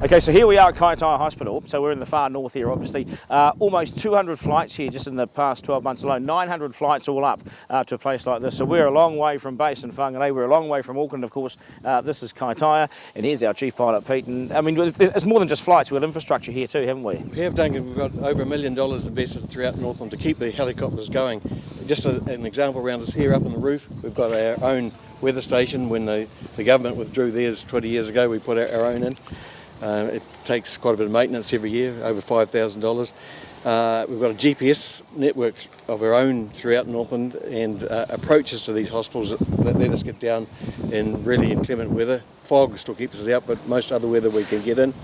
Okay, so here we are at Kaitaia Hospital. So we're in the far north here, obviously. Almost 200 flights here just in the past 12 months alone. 900 flights all up to a place like this. So we're a long way from base in Whangarei. We're a long way from Auckland, of course. This is Kaitaia, and here's our chief pilot, Pete. And I mean, it's more than just flights. We've got infrastructure here too, haven't we? We have, Duncan. We've got over $1 million invested throughout Northland to keep the helicopters going. Just an example around us here up on the roof, we've got our own weather station. When the government withdrew theirs 20 years ago, we put our own in. It takes quite a bit of maintenance every year, over $5,000. We've got a GPS network of our own throughout Northland, and approaches to these hospitals that let us get down in really inclement weather. Fog still keeps us out, but most other weather we can get in.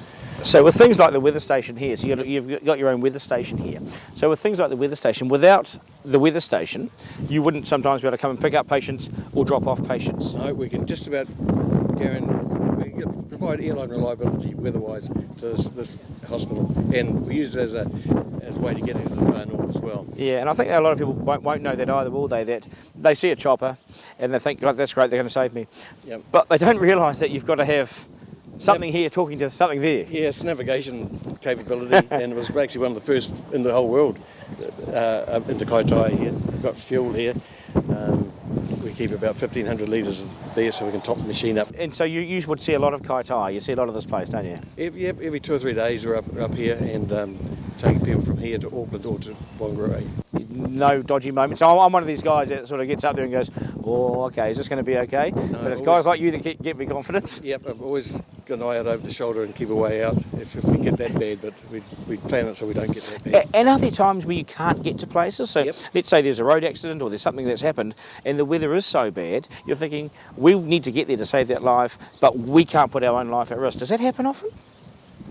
So with things like the weather station here, so you've got your own weather station here. So with things like the weather station, without the weather station, you wouldn't sometimes be able to come and pick up patients or drop off patients. No, we can just about provide airline reliability weather-wise to this hospital, and we use it as a way to get into the far north as well. Yeah, and I think a lot of people won't know that either, will they? That they see a chopper and they think, oh, that's great, they're going to save me. Yep. But they don't realise that you've got to have something here talking to something there. Yeah, it's navigation capability, and it was actually one of the first in the whole world into Kaitaia here. We've got fuel here. We keep about 1,500 litres there so we can top the machine up. And so you would see a lot of Kaitaia, you see a lot of this place, don't you? Every 2 or 3 days we're up here, and taking people from here to Auckland or to Whangarei. No dodgy moments. I'm one of these guys that sort of gets up there and goes, oh, okay, is this going to be okay? No, but it's guys like you that get me confidence. Yep, I've always got an eye out over the shoulder and keep a way out if we get that bad, but we plan it so we don't get that bad. And are there times where you can't get to places? So yep. Let's say there's a road accident or there's something that's happened and the weather is so bad, you're thinking, we need to get there to save that life, but we can't put our own life at risk. Does that happen often?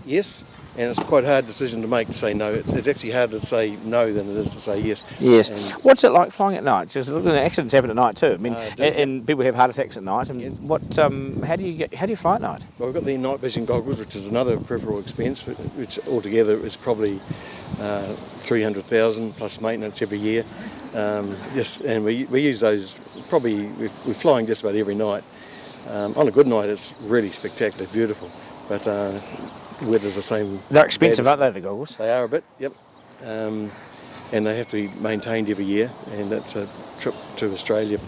Yes. And it's quite a hard decision to make, to say no. It's actually harder to say no than it is to say yes. Yes. And what's it like flying at night? Because accidents happen at night too. I mean, and people have heart attacks at night. And how do you fly at night? Well, we've got the night vision goggles, which is another peripheral expense, which altogether is probably 300,000 plus maintenance every year. And we use those probably. We're flying just about every night. On a good night, it's really spectacular, beautiful. But weather's the same. They're expensive, aren't they, the goggles? They are a bit, yep. And they have to be maintained every year, and that's a trip to Australia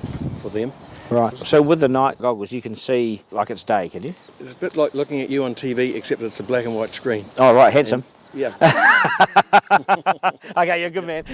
for them. Right. So with the night goggles, you can see like it's day, can you? It's a bit like looking at you on TV, except it's a black and white screen. Oh, right, handsome. Yeah. Okay, you're a good man.